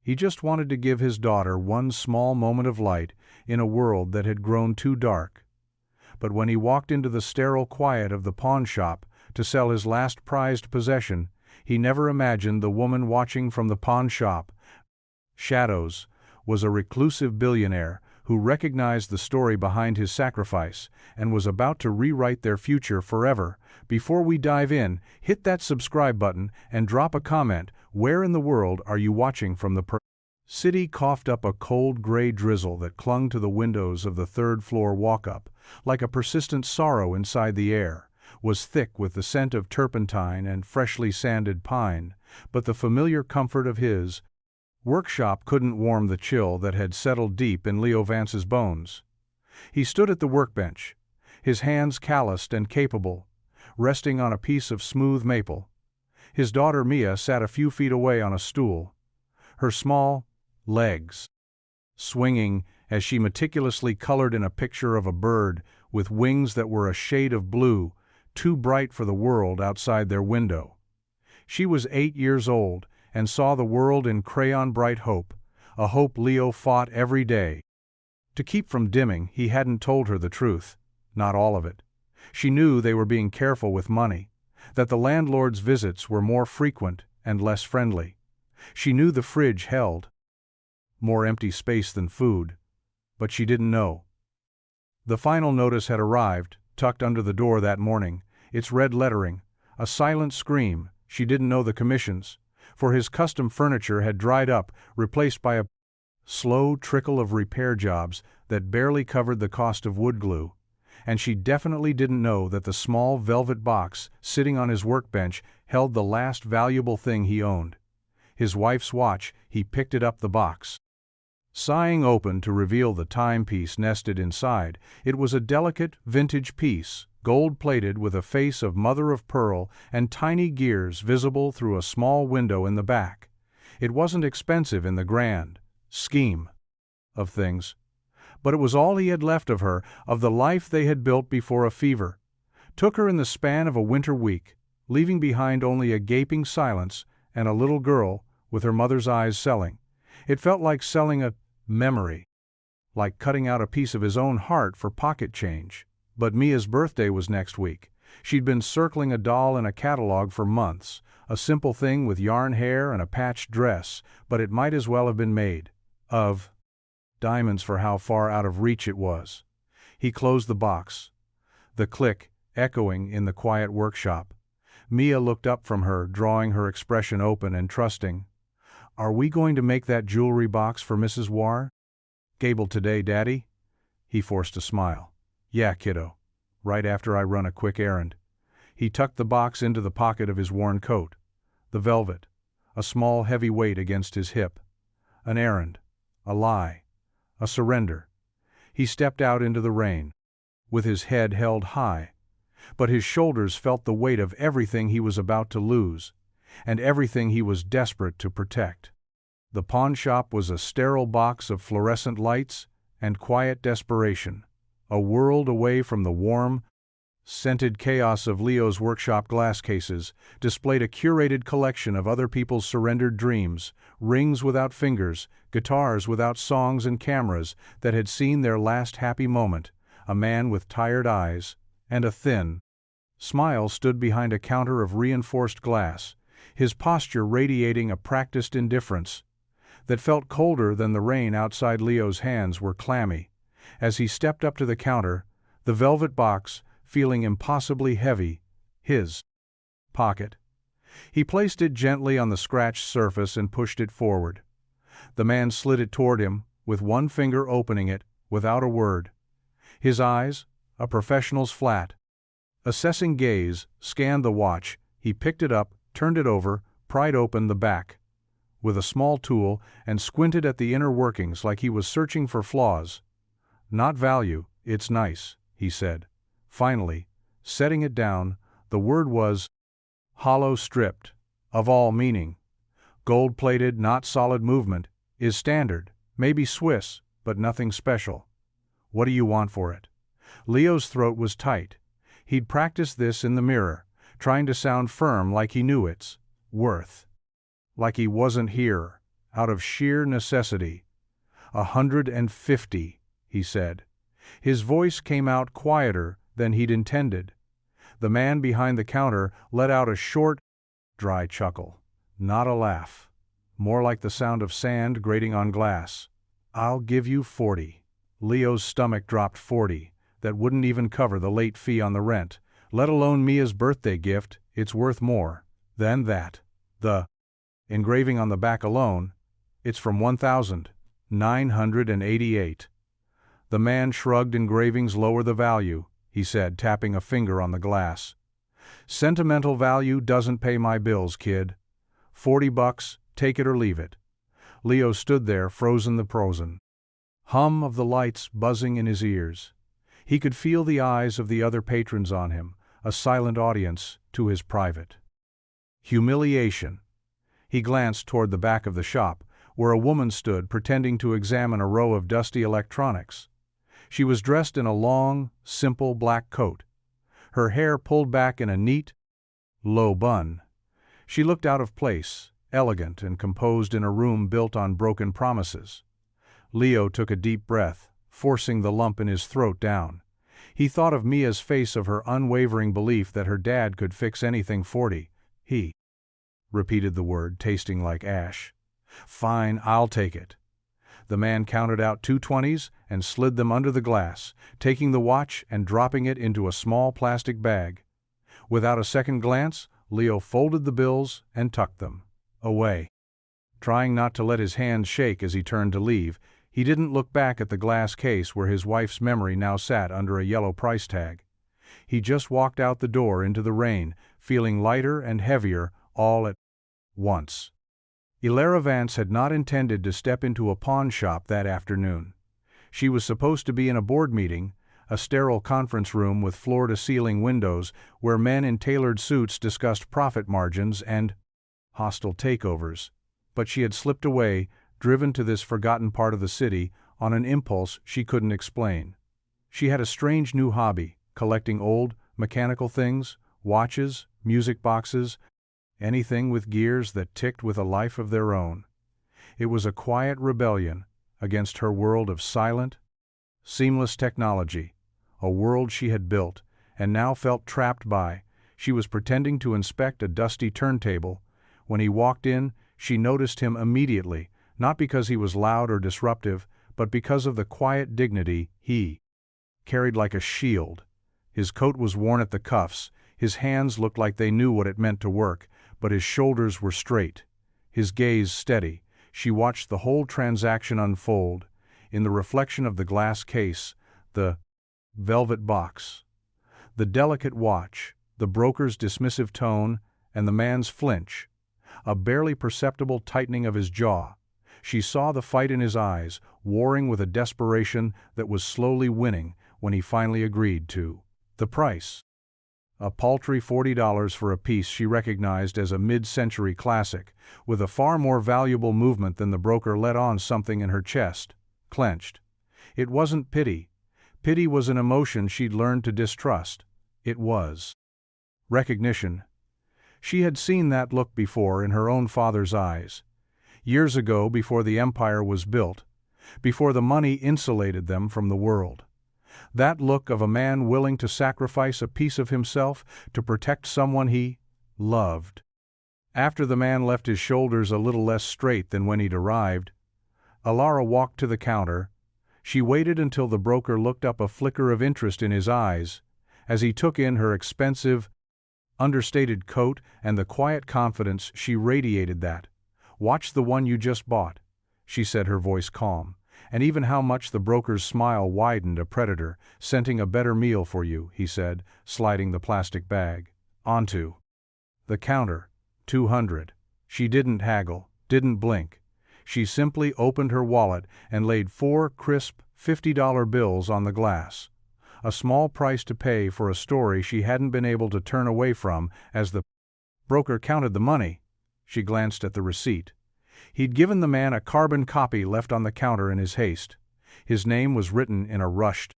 He just wanted to give his daughter one small moment of light in a world that had grown too dark. But when he walked into the sterile quiet of the pawn shop to sell his last prized possession, he never imagined the woman watching from the pawn shop, shadows, was a reclusive billionaire who recognized the story behind his sacrifice and was about to rewrite their future forever. Before we dive in, hit that subscribe button and drop a comment. Where in the world are you watching from? The city coughed up a cold gray drizzle that clung to the windows of the third-floor walk-up, like a persistent sorrow inside the air, was thick with the scent of turpentine and freshly sanded pine, but the familiar comfort of his workshop couldn't warm the chill that had settled deep in Leo Vance's bones. He stood at the workbench, his hands calloused and capable, resting on a piece of smooth maple. His daughter Mia sat a few feet away on a stool, her small legs swinging as she meticulously colored in a picture of a bird with wings that were a shade of blue, too bright for the world outside their window. She was 8 years old and saw the world in crayon-bright hope, a hope Leo fought every day to keep from dimming. He hadn't told her the truth, not all of it. She knew they were being careful with money, that the landlord's visits were more frequent and less friendly. She knew the fridge held more empty space than food, but she didn't know. The final notice had arrived, tucked under the door that morning, its red lettering, a silent scream. She didn't know the commissions, for his custom furniture had dried up, replaced by a slow trickle of repair jobs that barely covered the cost of wood glue. And she definitely didn't know that the small velvet box sitting on his workbench held the last valuable thing he owned. His wife's watch. He picked it up, the box, sighing open to reveal the timepiece nested inside. It was a delicate, vintage piece, gold-plated with a face of mother-of-pearl and tiny gears visible through a small window in the back. It wasn't expensive in the grand scheme of things, but it was all he had left of her, of the life they had built before a fever took her in the span of a winter week, leaving behind only a gaping silence and a little girl with her mother's eyes selling. It felt like selling a memory, like cutting out a piece of his own heart for pocket change. But Mia's birthday was next week. She'd been circling a doll in a catalog for months, a simple thing with yarn hair and a patched dress, but it might as well have been made of diamonds for how far out of reach it was. He closed the box, the click echoing in the quiet workshop. Mia looked up from her, drawing her expression open and trusting. "Are we going to make that jewelry box for Mrs. War Gable today, Daddy?" He forced a smile. "Yeah, kiddo. Right after I run a quick errand." He tucked the box into the pocket of his worn coat. The velvet, a small heavy weight against his hip. An errand, a lie, a surrender. He stepped out into the rain, with his head held high, but his shoulders felt the weight of everything he was about to lose, and everything he was desperate to protect. The pawn shop was a sterile box of fluorescent lights and quiet desperation, a world away from the warm, scented chaos of Leo's workshop. Glass cases displayed a curated collection of other people's surrendered dreams, rings without fingers, guitars without songs, and cameras that had seen their last happy moment. A man with tired eyes and a thin smile stood behind a counter of reinforced glass, his posture radiating a practiced indifference that felt colder than the rain outside. Leo's hands were clammy as he stepped up to the counter, the velvet box feeling impossibly heavy, his pocket. He placed it gently on the scratched surface and pushed it forward. The man slid it toward him, with one finger opening it, without a word. His eyes, a professional's flat, assessing gaze, scanned the watch. He picked it up, turned it over, pried open the back with a small tool, and squinted at the inner workings like he was searching for flaws. "Not value, it's nice," he said. Finally, setting it down, the word was hollow, stripped of all meaning. Gold-plated, not solid movement, is standard, maybe Swiss, but nothing special. "What do you want for it?" Leo's throat was tight. He'd practiced this in the mirror, trying to sound firm like he knew its worth. Like he wasn't here, out of sheer necessity. 150, he said. His voice came out quieter than he'd intended. The man behind the counter let out a short, dry chuckle. Not a laugh. More like the sound of sand grating on glass. I'll give you 40. Leo's stomach dropped. 40. That wouldn't even cover the late fee on the rent, let alone Mia's birthday gift. It's worth more than that. The engraving on the back alone, it's from 1988. The man shrugged. Engravings lower the value, he said, tapping a finger on the glass. Sentimental value doesn't pay my bills, kid. $40, take it or leave it. Leo stood there, frozen. The frozen hum of the lights buzzing in his ears. He could feel the eyes of the other patrons on him, a silent audience to his private humiliation. He glanced toward the back of the shop, where a woman stood pretending to examine a row of dusty electronics. She was dressed in a long, simple black coat, her hair pulled back in a neat, low bun. She looked out of place, elegant and composed in a room built on broken promises. Leo took a deep breath, forcing the lump in his throat down. He thought of Mia's face, of her unwavering belief that her dad could fix anything. 40. He repeated the word, tasting like ash. Fine, I'll take it. The man counted out 2 20s and slid them under the glass, taking the watch and dropping it into a small plastic bag. Without a second glance, Leo folded the bills and tucked them away. Trying not to let his hands shake as he turned to leave, he didn't look back at the glass case where his wife's memory now sat under a yellow price tag. He just walked out the door into the rain, feeling lighter and heavier all at once. Ilara Vance had not intended to step into a pawn shop that afternoon. She was supposed to be in a board meeting, a sterile conference room with floor-to-ceiling windows where men in tailored suits discussed profit margins and hostile takeovers. But she had slipped away, driven to this forgotten part of the city on an impulse she couldn't explain. She had a strange new hobby, collecting old, mechanical things, watches, music boxes, anything with gears that ticked with a life of their own. It was a quiet rebellion against her world of silent, seamless technology, a world she had built and now felt trapped by. She was pretending to inspect a dusty turntable. When he walked in, she noticed him immediately, not because he was loud or disruptive, but because of the quiet dignity he carried like a shield. His coat was worn at the cuffs, his hands looked like they knew what it meant to work, but his shoulders were straight, his gaze steady. She watched the whole transaction unfold, in the reflection of the glass case, the velvet box, the delicate watch, the broker's dismissive tone, and the man's flinch, a barely perceptible tightening of his jaw. She saw the fight in his eyes, warring with a desperation that was slowly winning when he finally agreed to the price. A paltry $40 for a piece she recognized as a mid-century classic, with a far more valuable movement than the broker let on. Something in her chest clenched. It wasn't pity. Pity was an emotion she'd learned to distrust. It was recognition. She had seen that look before in her own father's eyes. Years ago, before the empire was built, before the money insulated them from the world. That look of a man willing to sacrifice a piece of himself to protect someone he loved. After the man left his shoulders a little less straight than when he'd arrived, Ilara walked to the counter. She waited until the broker looked up, a flicker of interest in his eyes, as he took in her expensive, understated coat and the quiet confidence she radiated. That, "Watch the one you just bought," she said, her voice calm. And even how much the broker's smile widened. "A predator, scenting a better meal for you," he said, sliding the plastic bag onto the counter. 200. She didn't haggle, didn't blink. She simply opened her wallet and laid 4 crisp $50 bills on the glass. A small price to pay for a story she hadn't been able to turn away from. As the broker counted the money, she glanced at the receipt. He'd given the man a carbon copy left on the counter in his haste. His name was written in a rushed,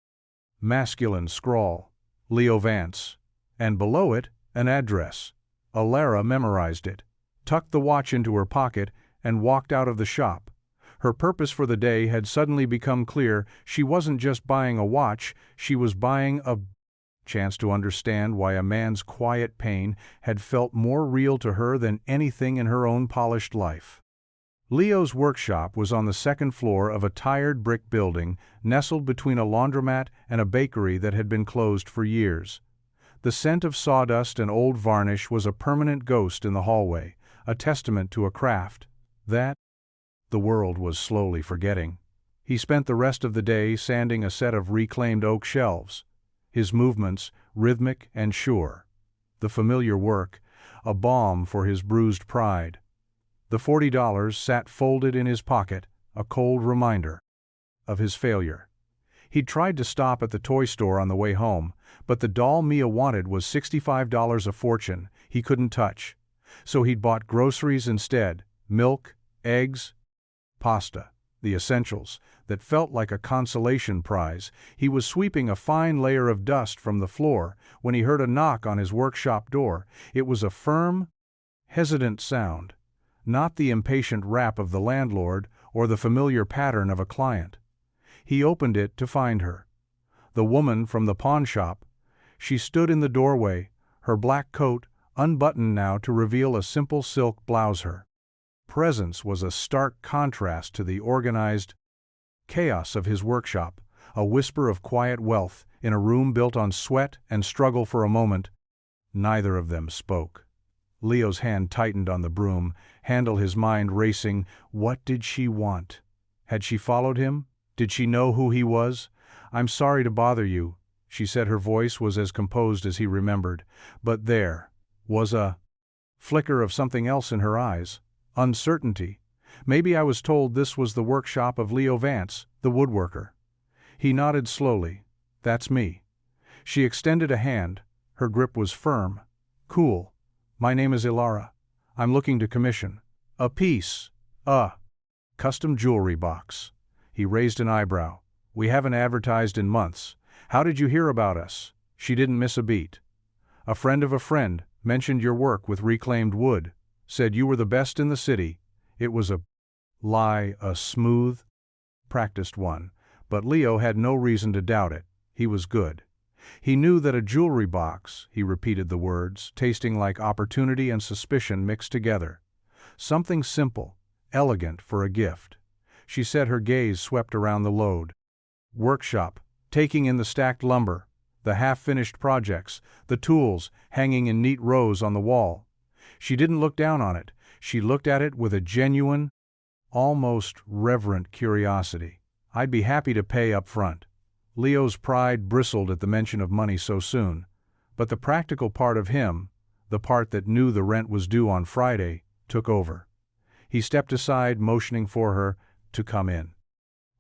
masculine scrawl, Leo Vance, and below it, an address. Ilara memorized it, tucked the watch into her pocket, and walked out of the shop. Her purpose for the day had suddenly become clear. She wasn't just buying a watch, she was buying a chance to understand why a man's quiet pain had felt more real to her than anything in her own polished life. Leo's workshop was on the second floor of a tired brick building, nestled between a laundromat and a bakery that had been closed for years. The scent of sawdust and old varnish was a permanent ghost in the hallway, a testament to a craft that the world was slowly forgetting. He spent the rest of the day sanding a set of reclaimed oak shelves, his movements rhythmic and sure. The familiar work, a balm for his bruised pride. The $40 sat folded in his pocket, a cold reminder of his failure. He'd tried to stop at the toy store on the way home, but the doll Mia wanted was $65 a fortune he couldn't touch. So he'd bought groceries instead, milk, eggs, pasta, the essentials, that felt like a consolation prize. He was sweeping a fine layer of dust from the floor when he heard a knock on his workshop door. It was a firm, hesitant sound, not the impatient rap of the landlord or the familiar pattern of a client. He opened it to find her. The woman from the pawn shop. She stood in the doorway, her black coat unbuttoned now to reveal a simple silk blouse. Her presence was a stark contrast to the organized chaos of his workshop, a whisper of quiet wealth in a room built on sweat and struggle. For a moment, neither of them spoke. Leo's hand tightened on the broom handle, his mind racing. What did she want? Had she followed him? Did she know who he was? "I'm sorry to bother you," she said. Her voice was as composed as he remembered, but there was a flicker of something else in her eyes. Uncertainty. "Maybe I was told this was the workshop of Leo Vance, the woodworker." He nodded slowly. "That's me." She extended a hand. Her grip was firm. "Cool. My name is Ilara. I'm looking to commission a piece, a custom jewelry box." He raised an eyebrow. "We haven't advertised in months. How did you hear about us?" She didn't miss a beat. "A friend of a friend mentioned your work with reclaimed wood. Said you were the best in the city." It was a lie, a smooth, practiced one, but Leo had no reason to doubt it. He was good. He knew that a jewelry box, he repeated the words, tasting like opportunity and suspicion mixed together. Something simple, elegant for a gift. She said, her gaze swept around the load. Workshop, taking in the stacked lumber, the half-finished projects, the tools hanging in neat rows on the wall. She didn't look down on it. She looked at it with a genuine, almost reverent curiosity. "I'd be happy to pay up front." Leo's pride bristled at the mention of money so soon, but the practical part of him, the part that knew the rent was due on Friday, took over. He stepped aside, motioning for her to come in.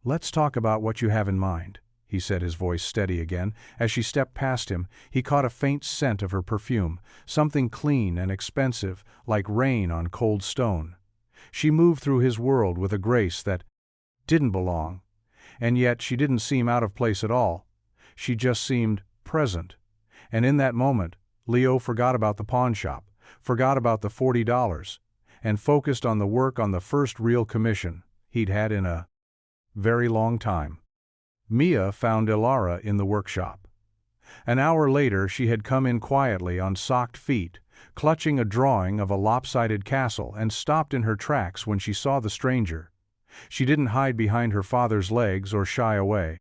"Let's talk about what you have in mind," he said, his voice steady again. As she stepped past him, he caught a faint scent of her perfume, something clean and expensive, like rain on cold stone. She moved through his world with a grace that didn't belong, and yet she didn't seem out of place at all. She just seemed present. And in that moment, Leo forgot about the pawn shop, forgot about the $40, and focused on the work on the first real commission he'd had in a very long time. Mia found Ilara in the workshop. An hour later, she had come in quietly on socked feet, clutching a drawing of a lopsided castle, and stopped in her tracks when she saw the stranger. She didn't hide behind her father's legs or shy away.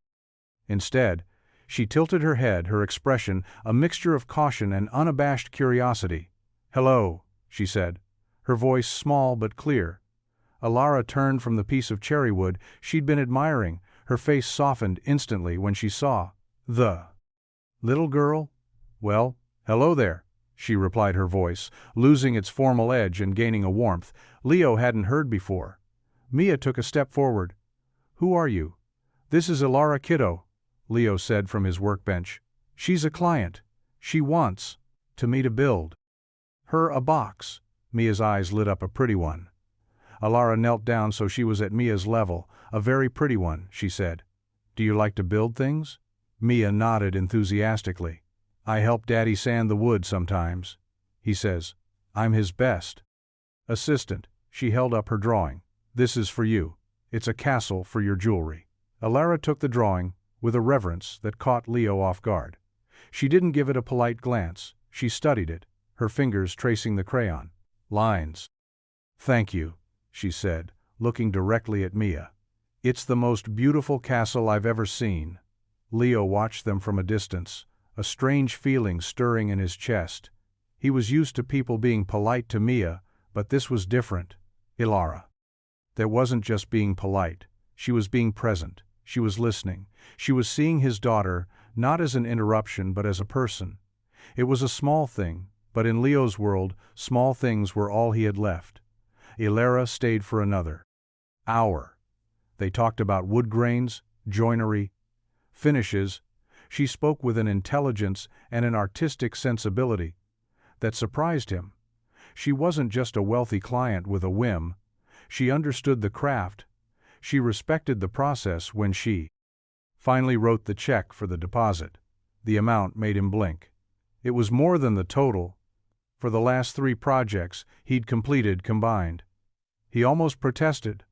Instead, she tilted her head, her expression a mixture of caution and unabashed curiosity. "Hello," she said, her voice small but clear. Ilara turned from the piece of cherry wood she'd been admiring. Her face softened instantly when she saw the little girl. "Well, hello there," she replied, her voice losing its formal edge and gaining a warmth Leo hadn't heard before. Mia took a step forward. "Who are you?" "This is Ilara Kiddo," Leo said from his workbench. "She's a client. She wants me to build her a box." Mia's eyes lit up. "A pretty one." Ilara knelt down so she was at Mia's level. "A very pretty one," she said. "Do you like to build things?" Mia nodded enthusiastically. "I help Daddy sand the wood sometimes. He says I'm his best assistant." She held up her drawing. "This is for you. It's a castle for your jewelry." Ilara took the drawing, with a reverence that caught Leo off guard. She didn't give it a polite glance. She studied it, her fingers tracing the crayon lines. "Thank you," she said, looking directly at Mia. "It's the most beautiful castle I've ever seen." Leo watched them from a distance, a strange feeling stirring in his chest. He was used to people being polite to Mia, but this was different. Ilara. There wasn't just being polite. She was being present. She was listening. She was seeing his daughter, not as an interruption but as a person. It was a small thing, but in Leo's world, small things were all he had left. Ilara stayed for another hour. They talked about wood grains, joinery, finishes. She spoke with an intelligence and an artistic sensibility that surprised him. She wasn't just a wealthy client with a whim. She understood the craft. She respected the process. When she finally wrote the check for the deposit, the amount made him blink. It was more than the total for the last 3 projects he'd completed combined. He almost protested,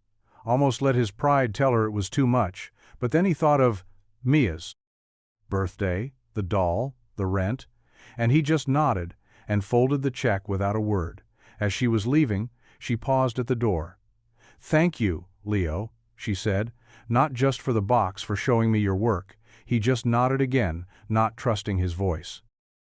almost let his pride tell her it was too much, but then he thought of Mia's birthday, the doll, the rent, and he just nodded and folded the check without a word. As she was leaving, she paused at the door. "Thank you, Leo," she said, "not just for the box, for showing me your work." He just nodded again, not trusting his voice.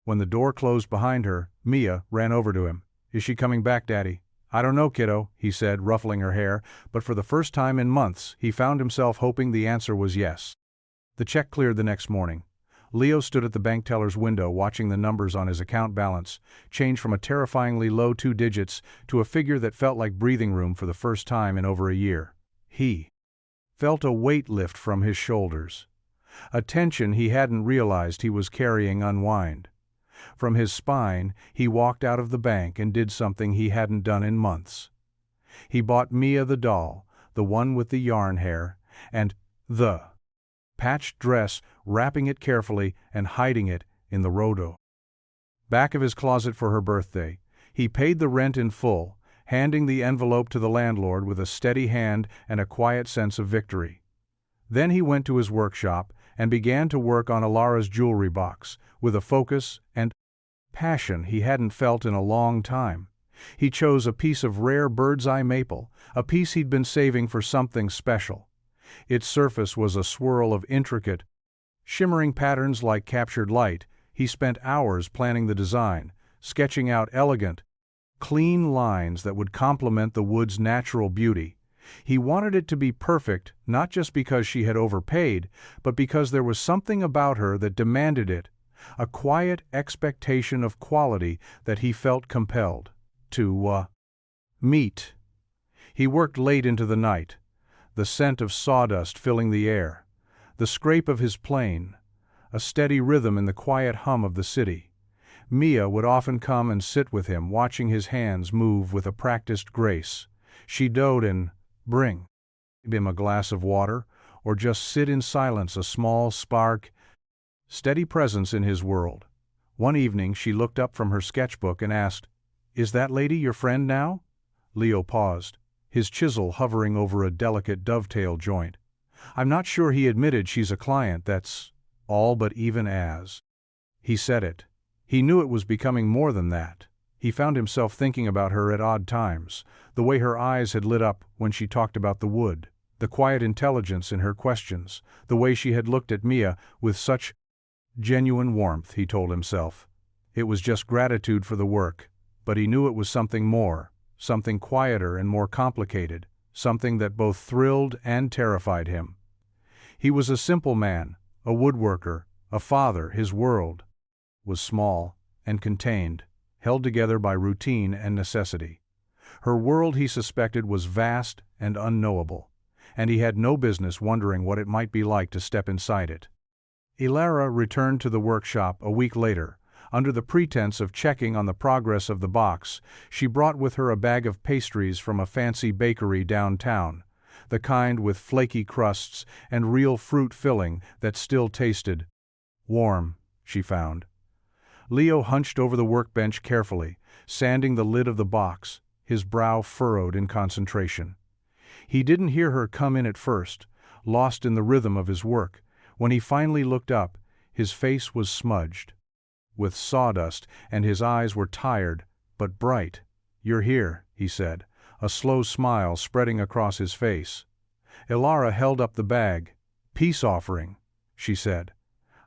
When the door closed behind her, Mia ran over to him. "Is she coming back, Daddy?" "I don't know, kiddo," he said, ruffling her hair, but for the first time in months, he found himself hoping the answer was yes. The check cleared the next morning. Leo stood at the bank teller's window watching the numbers on his account balance change from a terrifyingly low 2 digits to a figure that felt like breathing room for the first time in over a year. He felt a weight lift from his shoulders. A tension he hadn't realized he was carrying unwind. From his spine, he walked out of the bank and did something he hadn't done in months. He bought Mia the doll, the one with the yarn hair, and the patched dress, wrapping it carefully and hiding it in the rodo back of his closet for her birthday. He paid the rent in full, handing the envelope to the landlord with a steady hand and a quiet sense of victory. Then he went to his workshop and began to work on Ilara's jewelry box, with a focus and passion he hadn't felt in a long time. He chose a piece of rare bird's-eye maple, a piece he'd been saving for something special. Its surface was a swirl of intricate, shimmering patterns like captured light. He spent hours planning the design, sketching out elegant, clean lines that would complement the wood's natural beauty. He wanted it to be perfect, not just because she had overpaid, but because there was something about her that demanded it, a quiet expectation of quality that he felt compelled to meet. He worked late into the night, the scent of sawdust filling the air, the scrape of his plane, a steady rhythm in the quiet hum of the city. Mia would often come and sit with him, watching his hands move with a practiced grace. She'd dote and bring him a glass of water, or just sit in silence, a small spark, steady presence in his world. One evening she looked up from her sketchbook and asked, "Is that lady your friend now?" Leo paused, his chisel hovering over a delicate dovetail joint. "I'm not sure," he admitted. "She's a client, that's all, but even as he said it, he knew it was becoming more than that. He found himself thinking about her at odd times, the way her eyes had lit up when she talked about the wood, the quiet intelligence in her questions, the way she had looked at Mia with such genuine warmth. He told himself it was just gratitude for the work, but he knew it was something more, something quieter and more complicated, something that both thrilled and terrified him. He was a simple man, a woodworker, a father. His world was small and contained, held together by routine and necessity. Her world, he suspected, was vast and unknowable, and he had no business wondering what it might be like to step inside it. Ilara returned to the workshop a week later. Under the pretense of checking on the progress of the box, she brought with her a bag of pastries from a fancy bakery downtown, the kind with flaky crusts and real fruit filling that still tasted warm, she found. Leo hunched over the workbench carefully, sanding the lid of the box. his brow furrowed in concentration. He didn't hear her come in at first, lost in the rhythm of his work. When he finally looked up, his face was smudged with sawdust, and his eyes were tired, but bright. "You're here," he said, a slow smile spreading across his face. Ilara held up the bag. "Peace offering," she said.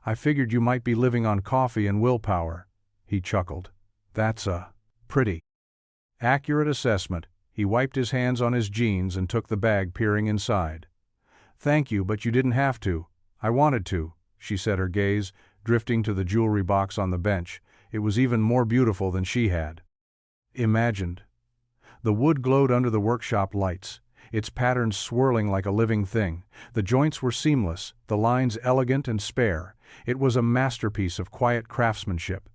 "I figured you might be living on coffee and willpower." He chuckled. "That's a pretty accurate assessment." He wiped his hands on his jeans and took the bag, peering inside. "Thank you, but you didn't have to. I wanted to," she said, her gaze drifting to the jewelry box on the bench. It was even more beautiful than she had imagined. The wood glowed under the workshop lights, its patterns swirling like a living thing. The joints were seamless, the lines elegant and spare. It was a masterpiece of quiet craftsmanship.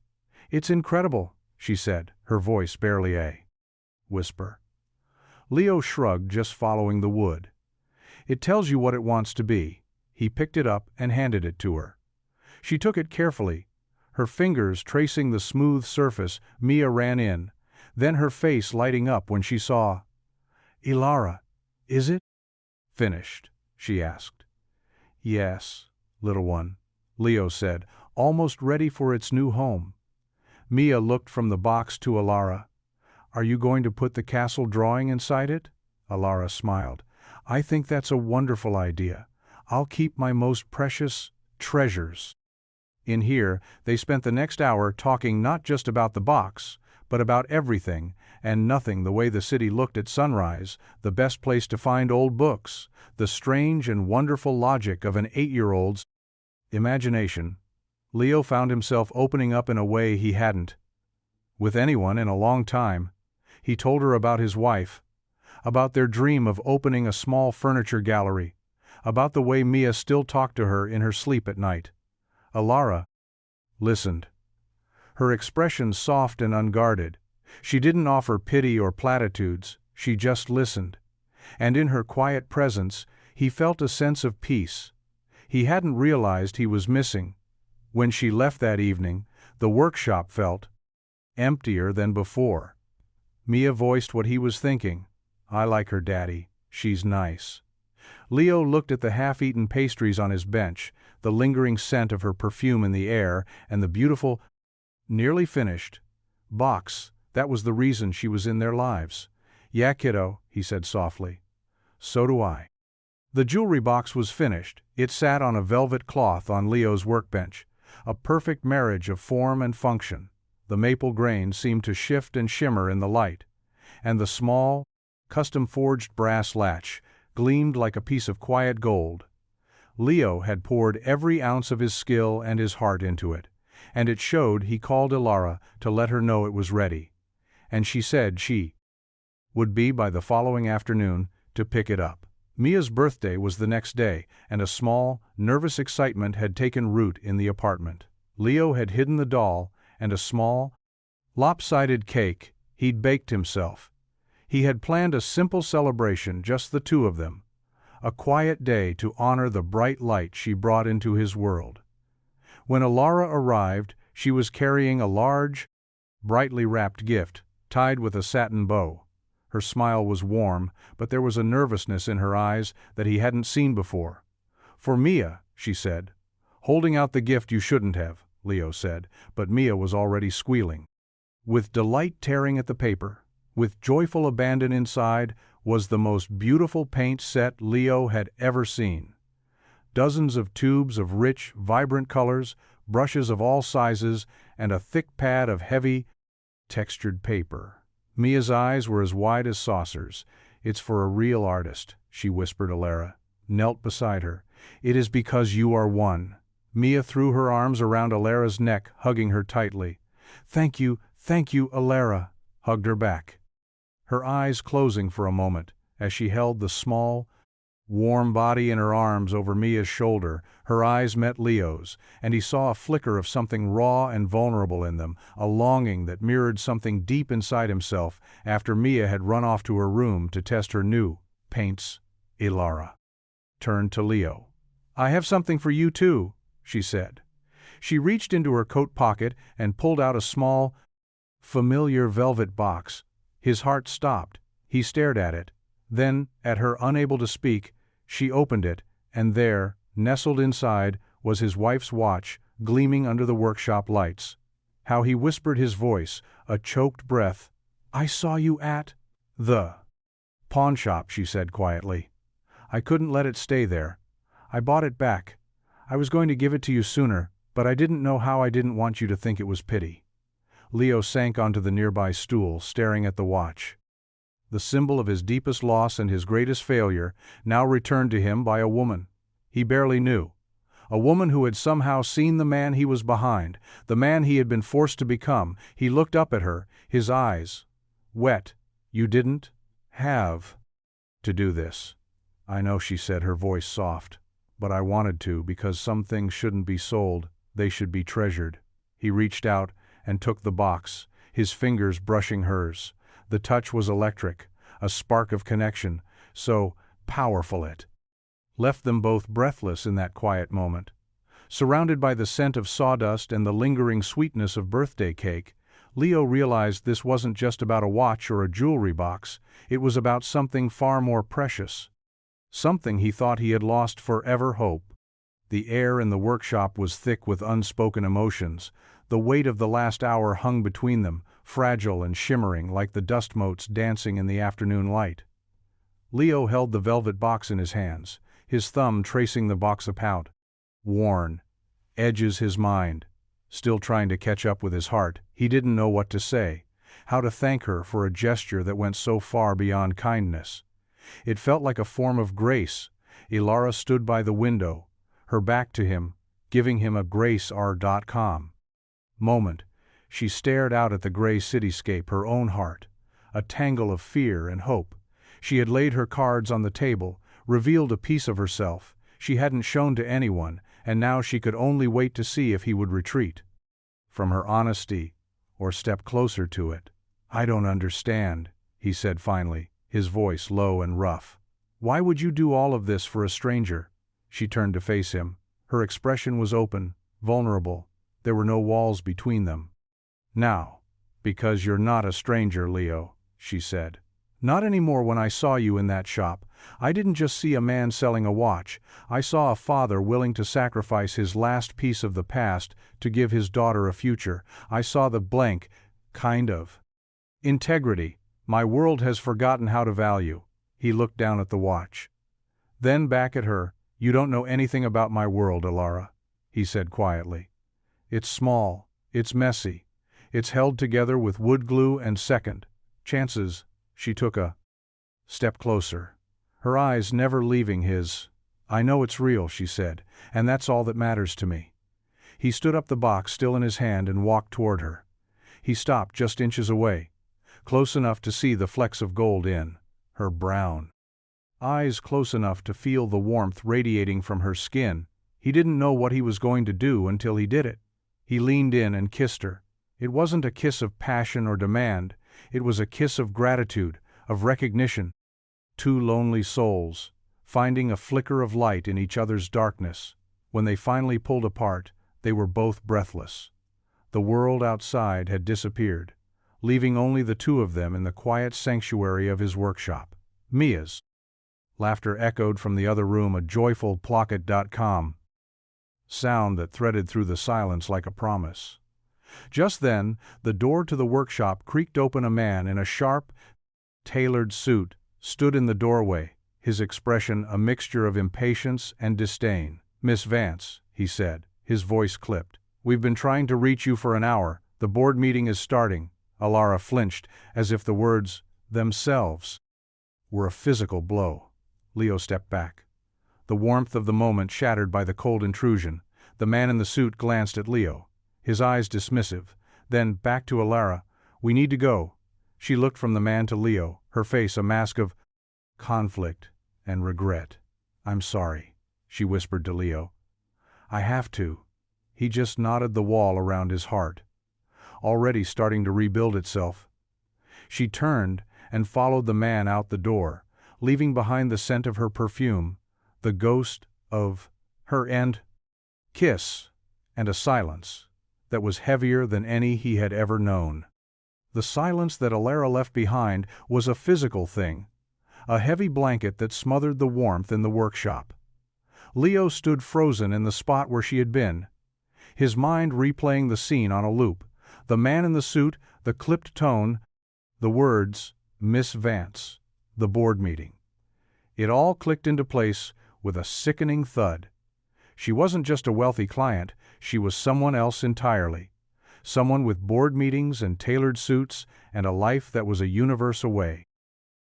"It's incredible," she said, her voice barely a whisper. Leo shrugged, just following the wood. "It tells you what it wants to be." He picked it up and handed it to her. She took it carefully, her fingers tracing the smooth surface. Mia ran in, then her face lighting up when she saw. "Ilara, is it finished?" she asked. "Yes, little one," Leo said, "almost ready for its new home." Mia looked from the box to Ilara. "Are you going to put the castle drawing inside it?" Ilara smiled. "I think that's a wonderful idea. I'll keep my most precious treasures in here." They spent the next hour talking not just about the box, but about everything and nothing: the way the city looked at sunrise, the best place to find old books, the strange and wonderful logic of an 8-year-old's imagination. Leo found himself opening up in a way he hadn't with anyone in a long time. He told her about his wife, about their dream of opening a small furniture gallery, about the way Mia still talked to her in her sleep at night. Ilara listened, her expression soft and unguarded. She didn't offer pity or platitudes, she just listened. And in her quiet presence, he felt a sense of peace he hadn't realized he was missing. When she left that evening, the workshop felt emptier than before. Mia voiced what he was thinking. "I like her, Daddy. She's nice." Leo looked at the half-eaten pastries on his bench, the lingering scent of her perfume in the air, and the beautiful, nearly finished box. That was the reason she was in their lives. "Yeah, kiddo," he said softly. "So do I." The jewelry box was finished. It sat on a velvet cloth on Leo's workbench, a perfect marriage of form and function. The maple grain seemed to shift and shimmer in the light, and the small, custom-forged brass latch gleamed like a piece of quiet gold. Leo had poured every ounce of his skill and his heart into it, and it showed. He called Ilara to let her know it was ready, and she said she would be by the following afternoon to pick it up. Mia's birthday was the next day, and a small, nervous excitement had taken root in the apartment. Leo had hidden the doll and a small, lopsided cake he'd baked himself. He had planned a simple celebration, just the two of them, a quiet day to honor the bright light she brought into his world. When Ilara arrived, she was carrying a large, brightly wrapped gift, tied with a satin bow. Her smile was warm, but there was a nervousness in her eyes that he hadn't seen before. "For Mia," she said. "Holding out the gift you shouldn't have," Leo said, but Mia was already squealing. With delight tearing at the paper, with joyful abandon inside, was the most beautiful paint set Leo had ever seen. Dozens of tubes of rich, vibrant colors, brushes of all sizes, and a thick pad of heavy, textured paper. Mia's eyes were as wide as saucers. "It's for a real artist," she whispered. Ilara knelt beside her. "It is because you are one." Mia threw her arms around Ilara's neck, hugging her tightly. Thank you, Ilara," hugged her back, her eyes closing for a moment as she held the small, warm body in her arms over Mia's shoulder. Her eyes met Leo's, and he saw a flicker of something raw and vulnerable in them, a longing that mirrored something deep inside himself after Mia had run off to her room to test her new paints. Ilara turned to Leo. "I have something for you too," she said. She reached into her coat pocket and pulled out a small, familiar velvet box. His heart stopped. He stared at it. Then, at her unable to speak, she opened it, and there, nestled inside, was his wife's watch, gleaming under the workshop lights. How he whispered his voice, a choked breath. "I saw you at the pawn shop," she said quietly. "I couldn't let it stay there. I bought it back. I was going to give it to you sooner, but I didn't know how. I didn't want you to think it was pity." Leo sank onto the nearby stool, staring at the watch. The symbol of his deepest loss and his greatest failure, now returned to him by a woman he barely knew. A woman who had somehow seen the man he was behind, the man he had been forced to become. He looked up at her, his eyes wet. "You didn't have to do this." "I know," she said, her voice soft. "But I wanted to, because some things shouldn't be sold, they should be treasured." He reached out and took the box, his fingers brushing hers. The touch was electric, a spark of connection, so powerful it left them both breathless in that quiet moment. Surrounded by the scent of sawdust and the lingering sweetness of birthday cake, Leo realized this wasn't just about a watch or a jewelry box, it was about something far more precious. Something he thought he had lost forever: hope. The air in the workshop was thick with unspoken emotions. The weight of the last hour hung between them, fragile and shimmering like the dust motes dancing in the afternoon light. Leo held the velvet box in his hands, his thumb tracing the box apart. Worn edges his mind. Still trying to catch up with his heart, he didn't know what to say, how to thank her for a gesture that went so far beyond kindness. It felt like a form of grace. Ilara stood by the window, her back to him, giving him a grace.com moment. She stared out at the gray cityscape, her own heart, a tangle of fear and hope. She had laid her cards on the table, revealed a piece of herself she hadn't shown to anyone, and now she could only wait to see if he would retreat from her honesty or step closer to it. "I don't understand," he said finally, his voice low and rough. "Why would you do all of this for a stranger?" She turned to face him. Her expression was open, vulnerable. There were no walls between them. "Now, because you're not a stranger, Leo," she said. "Not anymore. When I saw you in that shop, I didn't just see a man selling a watch. I saw a father willing to sacrifice his last piece of the past to give his daughter a future. I saw the blank kind of integrity my world has forgotten how to value." He looked down at the watch. Then back at her. "You don't know anything about my world, Ilara," he said quietly. "It's small, it's messy, it's held together with wood glue and second chances." She took a step closer, her eyes never leaving his. "I know it's real," she said, "and that's all that matters to me." He stood up, the box still in his hand, and walked toward her. He stopped just inches away, close enough to see the flecks of gold in her brown eyes, close enough to feel the warmth radiating from her skin. He didn't know what he was going to do until he did it. He leaned in and kissed her. It wasn't a kiss of passion or demand. It was a kiss of gratitude, of recognition. Two lonely souls, finding a flicker of light in each other's darkness. When they finally pulled apart, they were both breathless. The world outside had disappeared, leaving only the two of them in the quiet sanctuary of his workshop. Mia's laughter echoed from the other room, a joyful Plocket.com sound that threaded through the silence like a promise. Just then, the door to the workshop creaked open. A man in a sharp, tailored suit stood in the doorway, his expression a mixture of impatience and disdain. "Miss Vance," he said, his voice clipped. "We've been trying to reach you for an hour. The board meeting is starting." Ilara flinched, as if the words themselves were a physical blow. Leo stepped back, the warmth of the moment shattered by the cold intrusion. The man in the suit glanced at Leo, his eyes dismissive, then back to Ilara. "We need to go." She looked from the man to Leo, her face a mask of conflict and regret. "I'm sorry," she whispered to Leo. "I have to." He just nodded, the wall around his heart already starting to rebuild itself. She turned and followed the man out the door, leaving behind the scent of her perfume, the ghost of her kiss, and a silence that was heavier than any he had ever known. The silence that Alara left behind was a physical thing, a heavy blanket that smothered the warmth in the workshop. Leo stood frozen in the spot where she had been, his mind replaying the scene on a loop. The man in the suit, the clipped tone, the words, "Miss Vance," the board meeting. It all clicked into place with a sickening thud. She wasn't just a wealthy client, she was someone else entirely. Someone with board meetings and tailored suits and a life that was a universe away.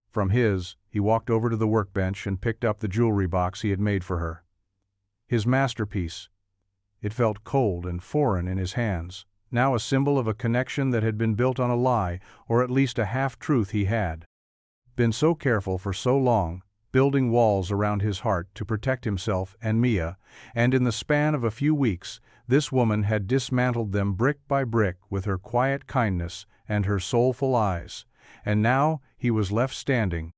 From his, he walked over to the workbench and picked up the jewelry box he had made for her. His masterpiece. It felt cold and foreign in his hands, now a symbol of a connection that had been built on a lie, or at least a half-truth he had been so careful for so long, building walls around his heart to protect himself and Mia, and in the span of a few weeks, this woman had dismantled them brick by brick with her quiet kindness and her soulful eyes, and now he was left standing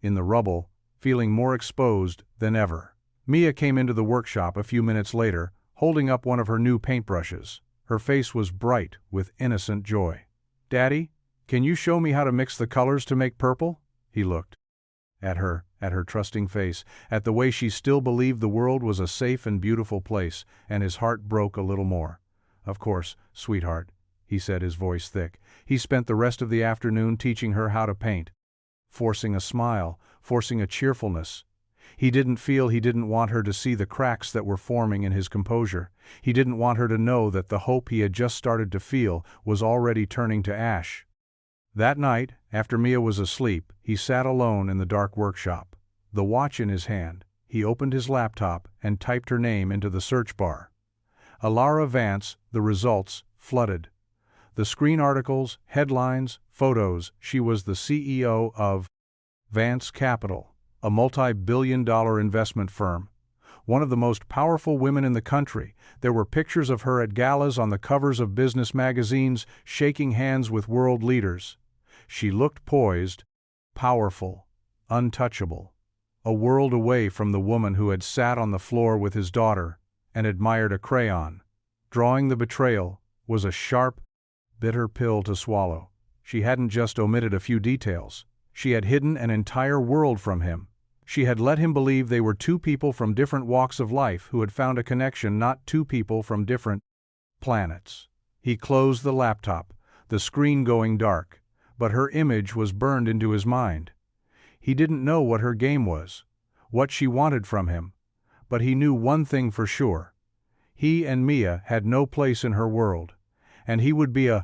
in the rubble, feeling more exposed than ever. Mia came into the workshop a few minutes later, holding up one of her new paintbrushes. Her face was bright with innocent joy. "Daddy, can you show me how to mix the colors to make purple?" He looked at her trusting face, at the way she still believed the world was a safe and beautiful place, and his heart broke a little more. "Of course, sweetheart," he said, his voice thick. He spent the rest of the afternoon teaching her how to paint, forcing a smile, forcing a cheerfulness. He didn't want her to see the cracks that were forming in his composure. He didn't want her to know that the hope he had just started to feel was already turning to ash. That night, after Mia was asleep, he sat alone in the dark workshop. The watch in his hand, he opened his laptop and typed her name into the search bar. Alara Vance, the results flooded. The screen articles, headlines, photos. She was the CEO of Vance Capital, a multi-billion-dollar investment firm. One of the most powerful women in the country. There were pictures of her at galas on the covers of business magazines, shaking hands with world leaders. She looked poised, powerful, untouchable, a world away from the woman who had sat on the floor with his daughter and admired a crayon. Drawing the betrayal was a sharp, bitter pill to swallow. She hadn't just omitted a few details. She had hidden an entire world from him. She had let him believe they were two people from different walks of life who had found a connection, not two people from different planets. He closed the laptop, the screen going dark, but her image was burned into his mind. He didn't know what her game was, what she wanted from him, but he knew one thing for sure. He and Mia had no place in her world, and he would be a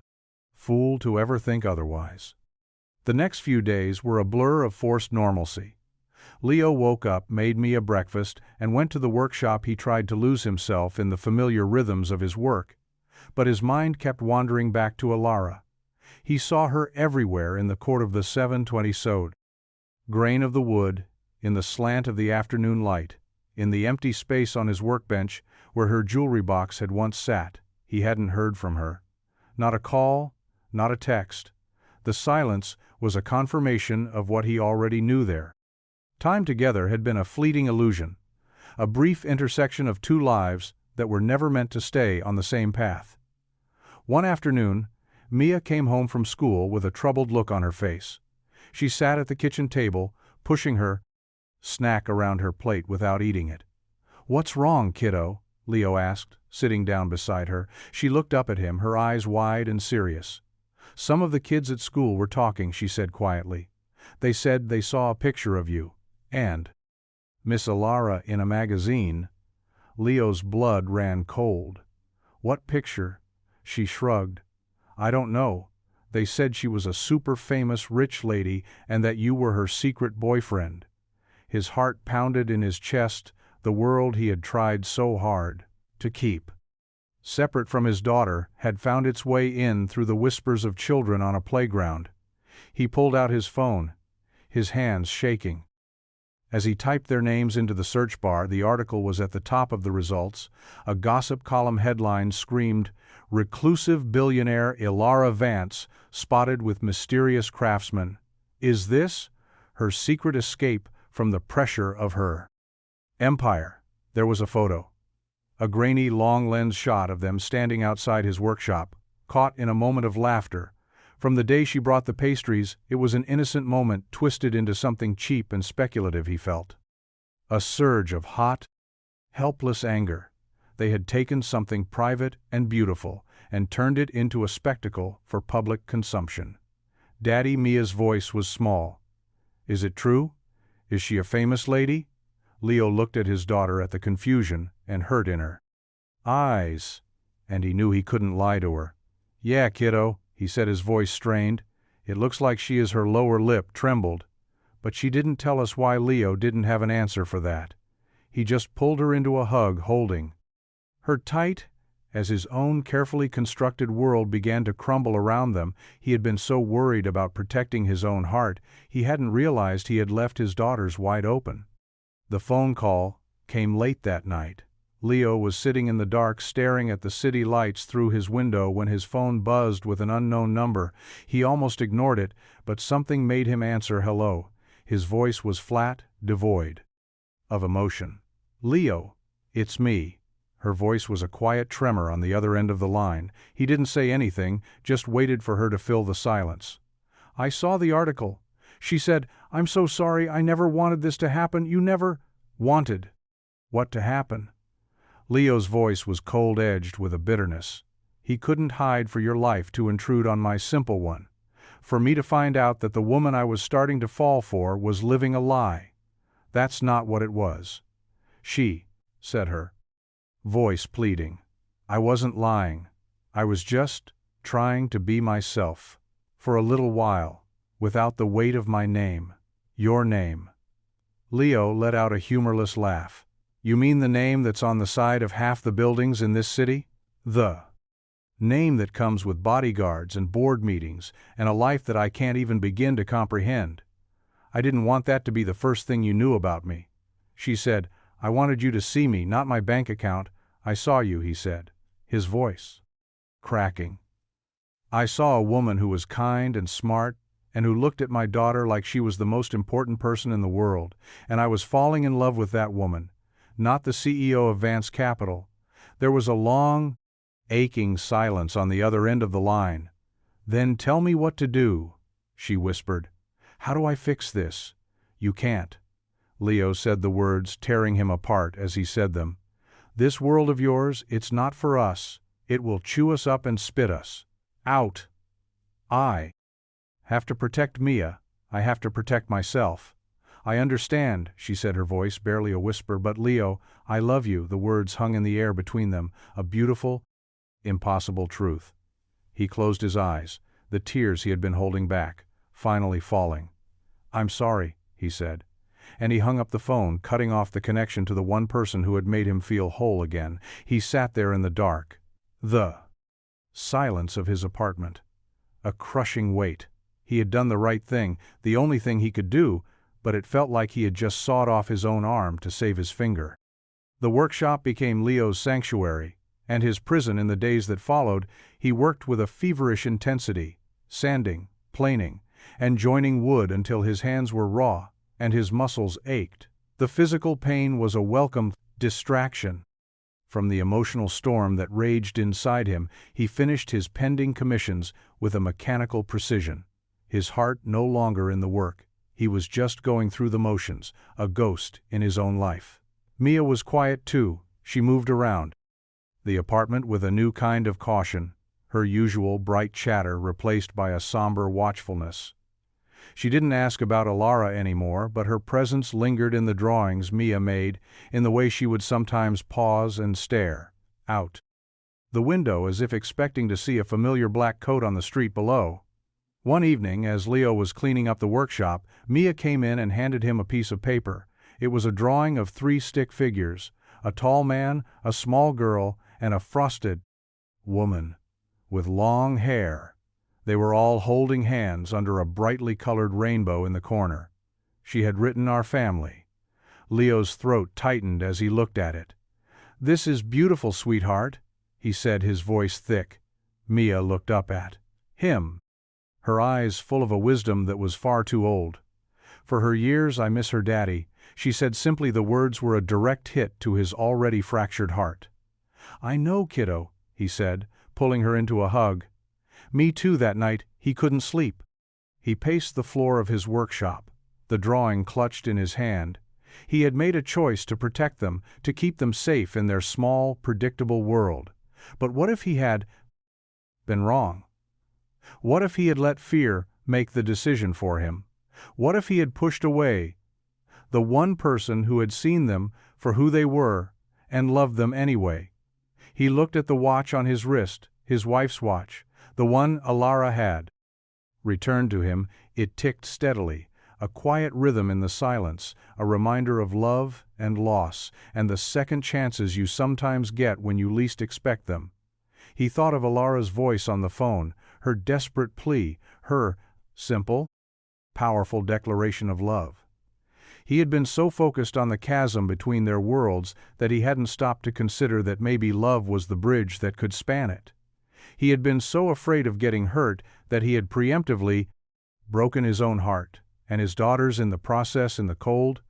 fool to ever think otherwise. The next few days were a blur of forced normalcy. Leo woke up, made Mia breakfast, and went to the workshop. He tried to lose himself in the familiar rhythms of his work, but his mind kept wandering back to Alara. He saw her everywhere in the court of the 720 sod. Grain of the wood, in the slant of the afternoon light, in the empty space on his workbench where her jewelry box had once sat. He hadn't heard from her. Not a call, not a text. The silence was a confirmation of what he already knew there. Time together had been a fleeting illusion, a brief intersection of two lives that were never meant to stay on the same path. One afternoon, Mia came home from school with a troubled look on her face. She sat at the kitchen table, pushing her snack around her plate without eating it. "What's wrong, kiddo?" Leo asked, sitting down beside her. She looked up at him, her eyes wide and serious. "Some of the kids at school were talking," she said quietly. "They said they saw a picture of you and Miss Alara in a magazine." Leo's blood ran cold. "What picture?" She shrugged. "I don't know. They said she was a super famous rich lady and that you were her secret boyfriend." His heart pounded in his chest, the world he had tried so hard to keep separate from his daughter had found its way in through the whispers of children on a playground. He pulled out his phone, his hands shaking. As he typed their names into the search bar, the article was at the top of the results. A gossip column headline screamed, "Reclusive billionaire Alara Vance spotted with mysterious craftsman. Is this her secret escape from the pressure of her empire?" There was a photo. A grainy, long-lens shot of them standing outside his workshop, caught in a moment of laughter, From the day she brought the pastries, it was an innocent moment twisted into something cheap and speculative, he felt. A surge of hot, helpless anger. They had taken something private and beautiful and turned it into a spectacle for public consumption. Daddy, Mia's voice was small. Is it true? Is she a famous lady? Leo looked at his daughter at the confusion and hurt in her eyes, and he knew he couldn't lie to her. Yeah, kiddo, he said, his voice strained. It looks like she is. Her lower lip trembled. But she didn't tell us why. Leo didn't have an answer for that. He just pulled her into a hug, holding her tight. As his own carefully constructed world began to crumble around them, he had been so worried about protecting his own heart, he hadn't realized he had left his daughters wide open. The phone call came late that night. Leo was sitting in the dark staring at the city lights through his window when his phone buzzed with an unknown number. He almost ignored it, but something made him answer. Hello. His voice was flat, devoid of emotion. Leo, it's me. Her voice was a quiet tremor on the other end of the line. He didn't say anything, just waited for her to fill the silence. I saw the article. She said, I'm so sorry, I never wanted this to happen. You never wanted what to happen? Leo's voice was cold-edged with a bitterness. He couldn't hide for your life to intrude on my simple one. For me to find out that the woman I was starting to fall for was living a lie. That's not what it was. She said, her voice pleading. I wasn't lying. I was just trying to be myself. For a little while, without the weight of my name. Your name. Leo let out a humorless laugh. You mean the name that's on the side of half the buildings in this city? The name that comes with bodyguards and board meetings and a life that I can't even begin to comprehend. I didn't want that to be the first thing you knew about me. She said, I wanted you to see me, not my bank account. I saw you, he said, his voice cracking. I saw a woman who was kind and smart and who looked at my daughter like she was the most important person in the world, and I was falling in love with that woman, not the CEO of Vance Capital. There was a long, aching silence on the other end of the line. Then tell me what to do, she whispered. How do I fix this? You can't. Leo said the words, tearing him apart as he said them. This world of yours, it's not for us. It will chew us up and spit us out. I have to protect Mia. I have to protect myself. I understand, she said, her voice barely a whisper, but Leo, I love you. The words hung in the air between them, a beautiful, impossible truth. He closed his eyes, the tears he had been holding back, finally falling. I'm sorry, he said. And he hung up the phone, cutting off the connection to the one person who had made him feel whole again. He sat there in the dark. The silence of his apartment. A crushing weight. He had done the right thing, the only thing he could do, but it felt like he had just sawed off his own arm to save his finger. The workshop became Leo's sanctuary, and his prison in the days that followed. He worked with a feverish intensity, sanding, planing, and joining wood until his hands were raw and his muscles ached. The physical pain was a welcome distraction from the emotional storm that raged inside him. He finished his pending commissions with a mechanical precision, his heart no longer in the work. He was just going through the motions, a ghost in his own life. Mia was quiet too. She moved around the apartment with a new kind of caution, her usual bright chatter replaced by a somber watchfulness. She didn't ask about Alara anymore, but her presence lingered in the drawings Mia made, in the way she would sometimes pause and stare out the window as if expecting to see a familiar black coat on the street below. One evening, as Leo was cleaning up the workshop, Mia came in and handed him a piece of paper. It was a drawing of 3 stick figures, a tall man, a small girl, and a frosted woman with long hair. They were all holding hands under a brightly colored rainbow in the corner. She had written our family. Leo's throat tightened as he looked at it. This is beautiful, sweetheart, he said, his voice thick. Mia looked up at him, her eyes full of a wisdom that was far too old. For her years I miss her daddy, she said simply. The words were a direct hit to his already fractured heart. I know, kiddo, he said, pulling her into a hug. Me too that night, He couldn't sleep. He paced the floor of his workshop, the drawing clutched in his hand. He had made a choice to protect them, to keep them safe in their small, predictable world. But what if he had been wrong? What if he had let fear make the decision for him? What if he had pushed away the one person who had seen them for who they were and loved them anyway? He looked at the watch on his wrist, his wife's watch, the one Alara had returned to him. It ticked steadily, a quiet rhythm in the silence, a reminder of love and loss, and the second chances you sometimes get when you least expect them. He thought of Alara's voice on the phone, her desperate plea, her simple, powerful declaration of love. He had been so focused on the chasm between their worlds that he hadn't stopped to consider that maybe love was the bridge that could span it. He had been so afraid of getting hurt that he had preemptively broken his own heart, and his daughter's in the process. In the cold,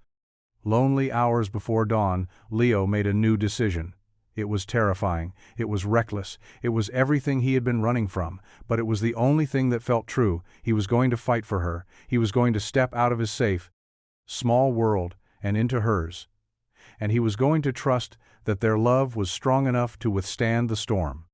lonely hours before dawn, Leo made a new decision. It was terrifying, it was reckless, it was everything he had been running from, but it was the only thing that felt true. He was going to fight for her, he was going to step out of his safe, small world and into hers. And he was going to trust that their love was strong enough to withstand the storm.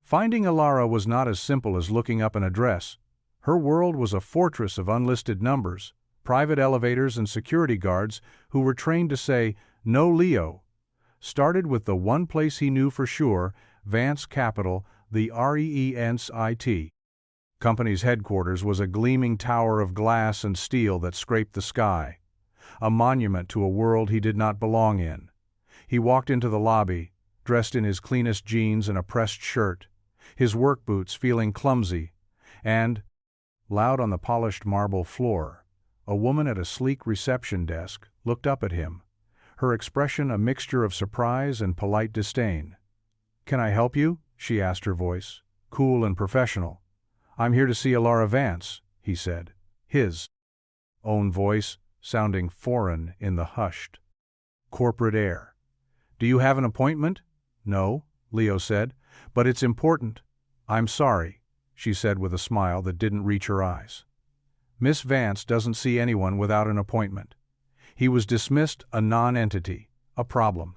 Finding Alara was not as simple as looking up an address. Her world was a fortress of unlisted numbers, private elevators and security guards who were trained to say, "No, Leo." Started with the one place he knew for sure, Vance Capital, the REENT company's headquarters was a gleaming tower of glass and steel that scraped the sky, a monument to a world he did not belong in. He walked into the lobby, dressed in his cleanest jeans and a pressed shirt, his work boots feeling clumsy, and, loud on the polished marble floor, a woman at a sleek reception desk looked up at him, her expression a mixture of surprise and polite disdain. "Can I help you?" she asked, her voice cool and professional. "I'm here to see Alara Vance," he said, his own voice sounding foreign in the hushed, corporate air. "Do you have an appointment?" "No," Leo said, "but it's important." "I'm sorry," she said with a smile that didn't reach her eyes. "Miss Vance doesn't see anyone without an appointment." He was dismissed, a non-entity, a problem,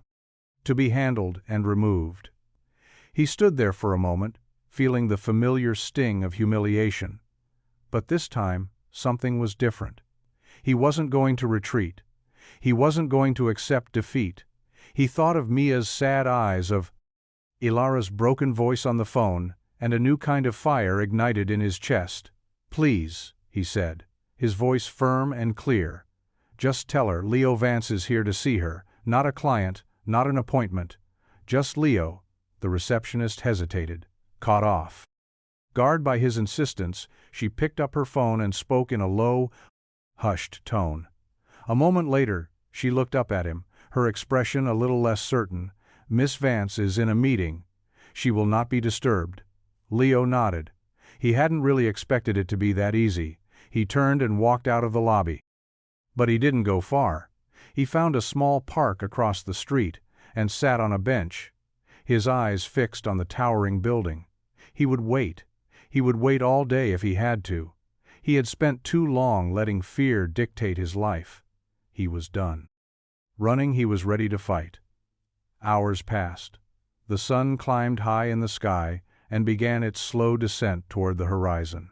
to be handled and removed. He stood there for a moment, feeling the familiar sting of humiliation. But this time, something was different. He wasn't going to retreat. He wasn't going to accept defeat. He thought of Mia's sad eyes, of Ilara's broken voice on the phone, and a new kind of fire ignited in his chest. "Please," he said, his voice firm and clear. "Just tell her Leo Vance is here to see her, not a client, not an appointment. Just Leo." The receptionist hesitated, caught off guard by his insistence. She picked up her phone and spoke in a low, hushed tone. A moment later, she looked up at him, her expression a little less certain. "Miss Vance is in a meeting. She will not be disturbed." Leo nodded. He hadn't really expected it to be that easy. He turned and walked out of the lobby. But he didn't go far. He found a small park across the street and sat on a bench, his eyes fixed on the towering building. He would wait. He would wait all day if he had to. He had spent too long letting fear dictate his life. He was done. Running, he was ready to fight. Hours passed. The sun climbed high in the sky and began its slow descent toward the horizon.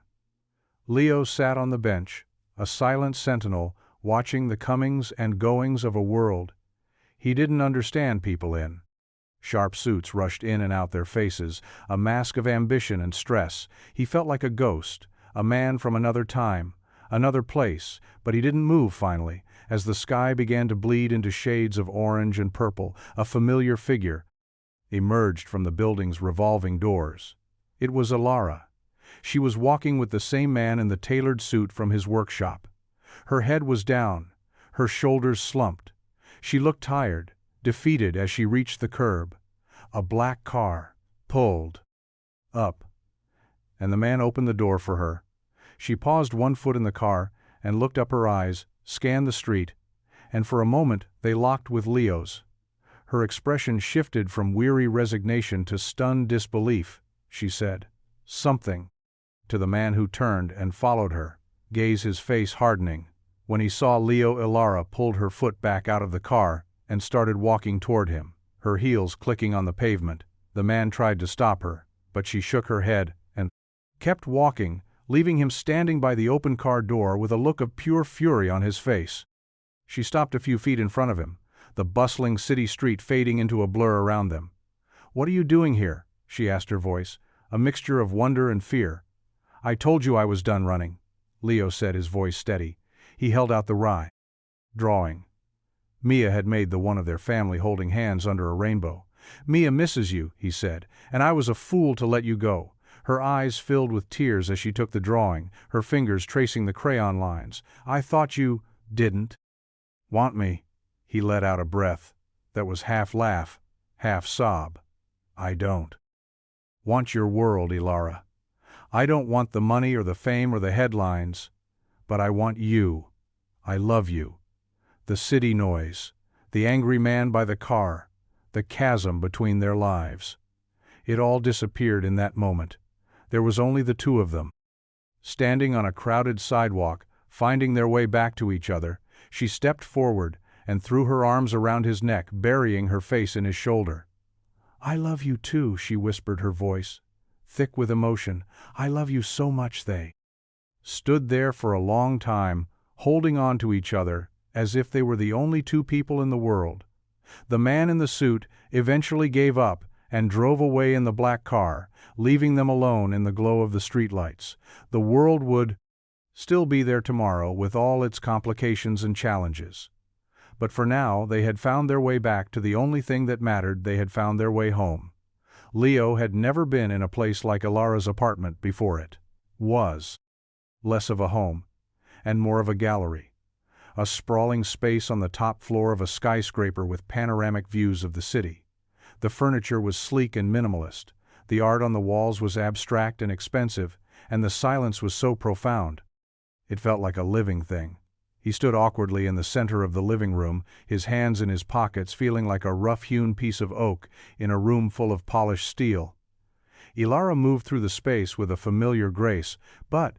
Leo sat on the bench, a silent sentinel, watching the comings and goings of a world he didn't understand people in. Sharp suits rushed in and out their faces, a mask of ambition and stress. He felt like a ghost, a man from another time, another place, but he didn't move finally. As the sky began to bleed into shades of orange and purple, a familiar figure emerged from the building's revolving doors. It was Alara. She was walking with the same man in the tailored suit from his workshop. Her head was down, her shoulders slumped. She looked tired, defeated as she reached the curb. A black car pulled up, and the man opened the door for her. She paused, one foot in the car, and looked up, her eyes scanned the street, and for a moment they locked with Leo's. Her expression shifted from weary resignation to stunned disbelief. She said, "Something to the man who turned and followed her, gaze his face hardening, when he saw Leo. Ilara pulled her foot back out of the car and started walking toward him, her heels clicking on the pavement. The man tried to stop her, but she shook her head and kept walking, leaving him standing by the open car door with a look of pure fury on his face. She stopped a few feet in front of him, the bustling city street fading into a blur around them. "What are you doing here?" she asked, her voice a mixture of wonder and fear. "I told you I was done running," Leo said, his voice steady. He held out the rye. Drawing. Mia had made the one of their family holding hands under a rainbow. "Mia misses you," he said, "and I was a fool to let you go." Her eyes filled with tears as she took the drawing, her fingers tracing the crayon lines. "I thought you didn't want me." He let out a breath that was half laugh, half sob. "I don't want your world, Ilara. I don't want the money or the fame or the headlines, but I want you. I love you." The city noise, the angry man by the car, the chasm between their lives. It all disappeared in that moment. There was only the two of them. Standing on a crowded sidewalk, finding their way back to each other, she stepped forward and threw her arms around his neck, burying her face in his shoulder. "I love you too," she whispered, her voice thick with emotion. "I love you so much." They stood there for a long time, holding on to each other as if they were the only two people in the world. The man in the suit eventually gave up and drove away in the black car, leaving them alone in the glow of the streetlights. The world would still be there tomorrow with all its complications and challenges. But for now, they had found their way back to the only thing that mattered. They had found their way home. Leo had never been in a place like Ilara's apartment before. It was less of a home and more of a gallery. A sprawling space on the top floor of a skyscraper with panoramic views of the city. The furniture was sleek and minimalist, the art on the walls was abstract and expensive, and the silence was so profound. It felt like a living thing. He stood awkwardly in the center of the living room, his hands in his pockets, feeling like a rough-hewn piece of oak in a room full of polished steel. Ilara moved through the space with a familiar grace, but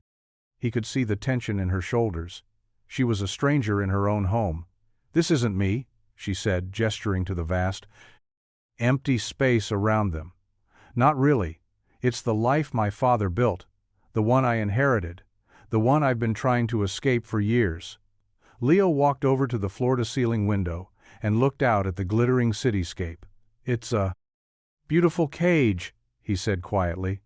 he could see the tension in her shoulders. She was a stranger in her own home. "This isn't me," she said, gesturing to the vast, empty space around them. "Not really. It's the life my father built, the one I inherited, the one I've been trying to escape for years." Leo walked over to the floor-to-ceiling window and looked out at the glittering cityscape. "It's a beautiful cage," he said quietly.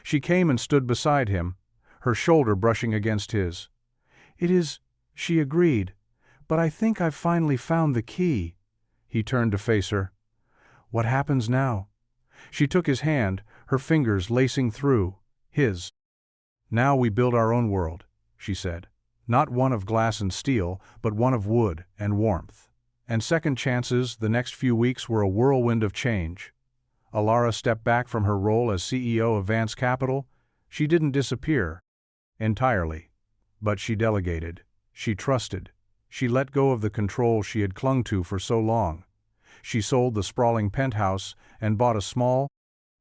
She came and stood beside him, her shoulder brushing against his. "It is," she agreed, "but I think I've finally found the key." He turned to face her. "What happens now?" She took his hand, her fingers lacing through his. "Now we build our own world," she said. "Not one of glass and steel, but one of wood and warmth. And second chances." The next few weeks were a whirlwind of change. Ilara stepped back from her role as CEO of Vance Capital. She didn't disappear entirely, but she delegated, she trusted, she let go of the control she had clung to for so long. She sold the sprawling penthouse and bought a small,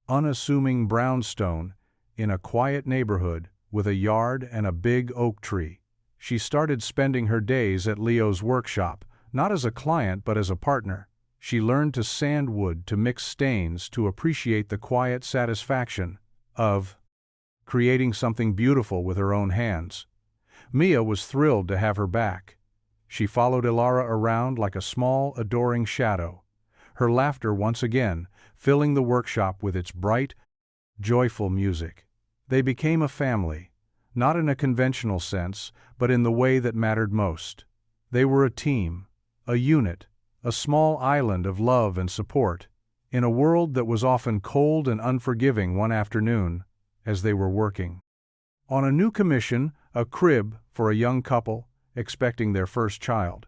unassuming brownstone in a quiet neighborhood with a yard and a big oak tree. She started spending her days at Leo's workshop, not as a client but as a partner. She learned to sand wood, to mix stains, to appreciate the quiet satisfaction of creating something beautiful with her own hands. Mia was thrilled to have her back. She followed Ilara around like a small, adoring shadow, her laughter once again filling the workshop with its bright, joyful music. They became a family, not in a conventional sense, but in the way that mattered most. They were a team, a unit, a small island of love and support, in a world that was often cold and unforgiving. One afternoon, as they were working on a new commission, a crib for a young couple expecting their first child,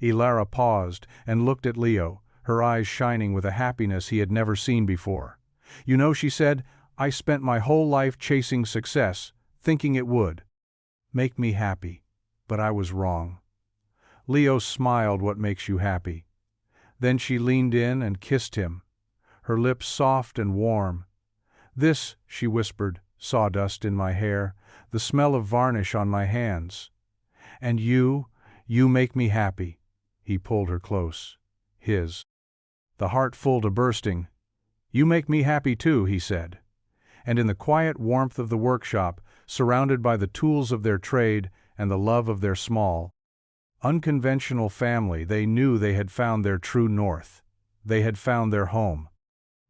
Ilara paused and looked at Leo, her eyes shining with a happiness he had never seen before. "You know," she said, "I spent my whole life chasing success, thinking it would make me happy, but I was wrong." Leo smiled. "What makes you happy?" Then she leaned in and kissed him, her lips soft and warm. "This," she whispered, sawdust in my hair, the smell of varnish on my hands. And you make me happy." He pulled her close. The heart full to bursting. "You make me happy too," he said. And in the quiet warmth of the workshop, surrounded by the tools of their trade and the love of their small, unconventional family, they knew they had found their true north. They had found their home.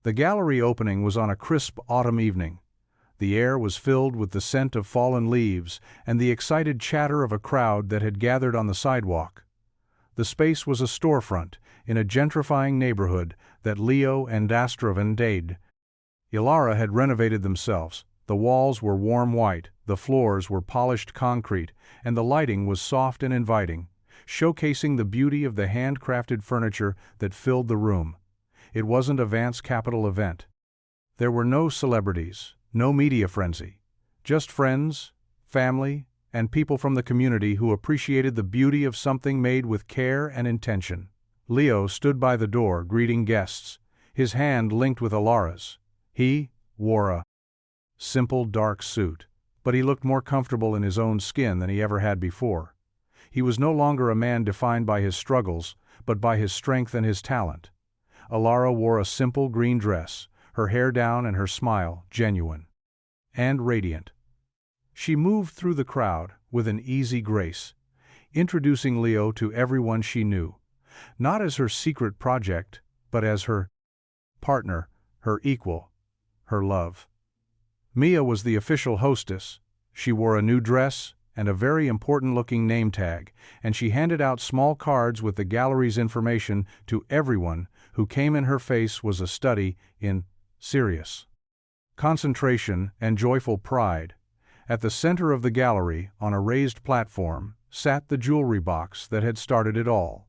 The gallery opening was on a crisp autumn evening. The air was filled with the scent of fallen leaves and the excited chatter of a crowd that had gathered on the sidewalk. The space was a storefront in a gentrifying neighborhood that Leo and Astrovan dated. Ilara had renovated themselves. The walls were warm white, the floors were polished concrete, and the lighting was soft and inviting, showcasing the beauty of the handcrafted furniture that filled the room. It wasn't a Vance Capital event. There were no celebrities, no media frenzy, just friends, family, and people from the community who appreciated the beauty of something made with care and intention. Leo stood by the door, greeting guests, his hand linked with Ilara's. He wore a simple dark suit, but he looked more comfortable in his own skin than he ever had before. He was no longer a man defined by his struggles, but by his strength and his talent. Ilara wore a simple green dress, her hair down and her smile genuine and radiant. She moved through the crowd with an easy grace, introducing Leo to everyone she knew, not as her secret project, but as her partner, her equal, her love. Mia was the official hostess. She wore a new dress and a very important-looking name tag, and she handed out small cards with the gallery's information to everyone who came. In her face was a study in serious concentration and joyful pride. At the center of the gallery, on a raised platform, sat the jewelry box that had started it all.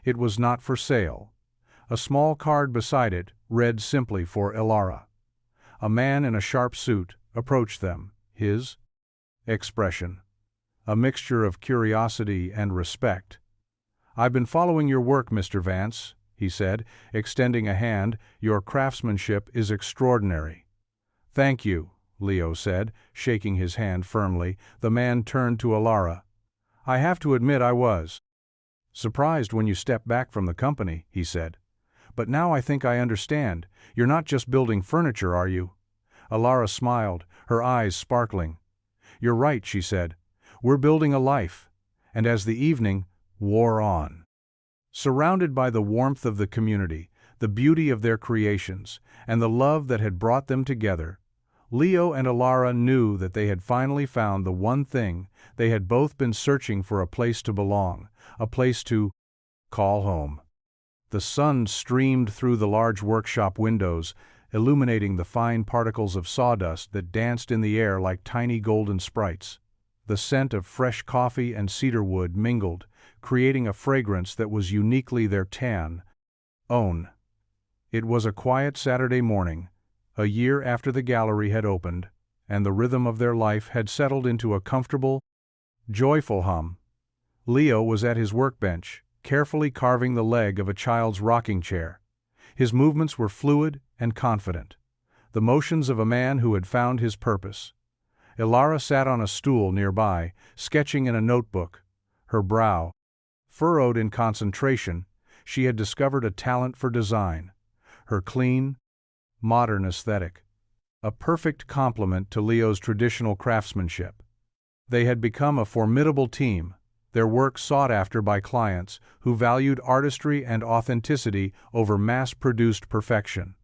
It was not for sale. A small card beside it read simply for Ilara. A man in a sharp suit approached them, his expression a mixture of curiosity and respect. "I've been following your work, Mr. Vance," he said, extending a hand. "Your craftsmanship is extraordinary." "Thank you," Leo said, shaking his hand firmly. The man turned to Ilara. "I have to admit I was surprised when you stepped back from the company," he said. "But now I think I understand. You're not just building furniture, are you?" Ilara smiled, her eyes sparkling. "You're right," she said. "We're building a life." And as the evening wore on, surrounded by the warmth of the community, the beauty of their creations, and the love that had brought them together, Leo and Ilara knew that they had finally found the one thing they had both been searching for: a place to belong, a place to call home. The sun streamed through the large workshop windows, illuminating the fine particles of sawdust that danced in the air like tiny golden sprites. The scent of fresh coffee and cedar wood mingled, creating a fragrance that was uniquely their tan own. It was a quiet Saturday morning, a year after the gallery had opened, and the rhythm of their life had settled into a comfortable, joyful hum. Leo was at his workbench, carefully carving the leg of a child's rocking chair. His movements were fluid and confident, the motions of a man who had found his purpose. Ilara sat on a stool nearby, sketching in a notebook, her brow furrowed in concentration. She had discovered a talent for design. Her clean, modern aesthetic, a perfect complement to Leo's traditional craftsmanship. They had become a formidable team, their work sought after by clients who valued artistry and authenticity over mass-produced perfection.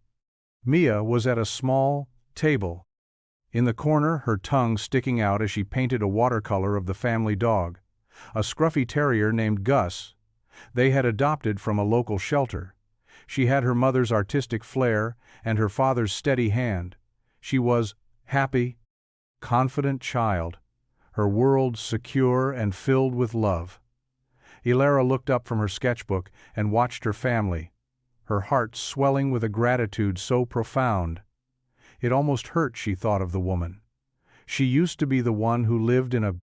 Mia was at a small table in the corner, her tongue sticking out as she painted a watercolor of the family dog, a scruffy terrier named Gus they had adopted from a local shelter. She had her mother's artistic flair and her father's steady hand. She was happy, confident child, her world secure and filled with love. Ilara looked up from her sketchbook and watched her family, her heart swelling with a gratitude so profound. It almost hurt, she thought of the woman. She used to be the one who lived in a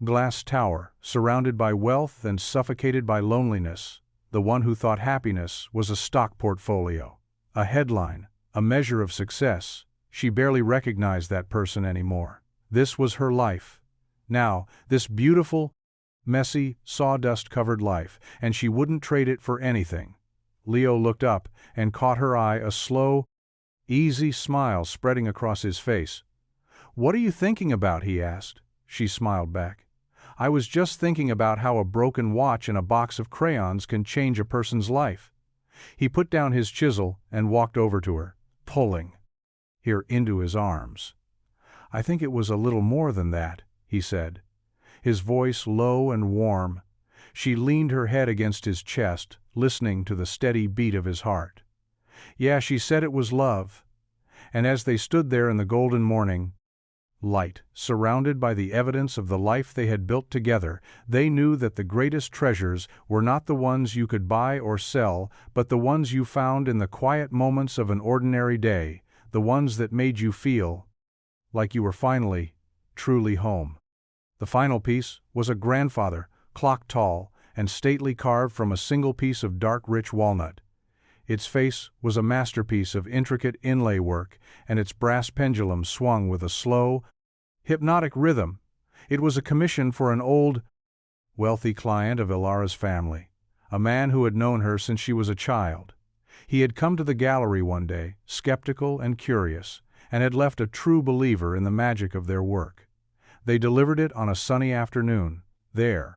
glass tower, surrounded by wealth and suffocated by loneliness, the one who thought happiness was a stock portfolio, a headline, a measure of success. She barely recognized that person anymore. This was her life. Now, this beautiful, messy, sawdust-covered life, and she wouldn't trade it for anything. Leo looked up and caught her eye, a slow, easy smile spreading across his face. "What are you thinking about?" he asked. She smiled back. "I was just thinking about how a broken watch and a box of crayons can change a person's life." He put down his chisel and walked over to her, pulling her into his arms. "I think it was a little more than that," he said, his voice low and warm. She leaned her head against his chest, listening to the steady beat of his heart. "Yeah," she said, "it was love." And as they stood there in the golden morning light, surrounded by the evidence of the life they had built together, they knew that the greatest treasures were not the ones you could buy or sell, but the ones you found in the quiet moments of an ordinary day, the ones that made you feel like you were finally, truly home. The final piece was a grandfather, clock tall and stately, carved from a single piece of dark, rich walnut. Its face was a masterpiece of intricate inlay work, and its brass pendulum swung with a slow, hypnotic rhythm. It was a commission for an old, wealthy client of Ilara's family, a man who had known her since she was a child. He had come to the gallery one day, skeptical and curious, and had left a true believer in the magic of their work. They delivered it on a sunny afternoon, their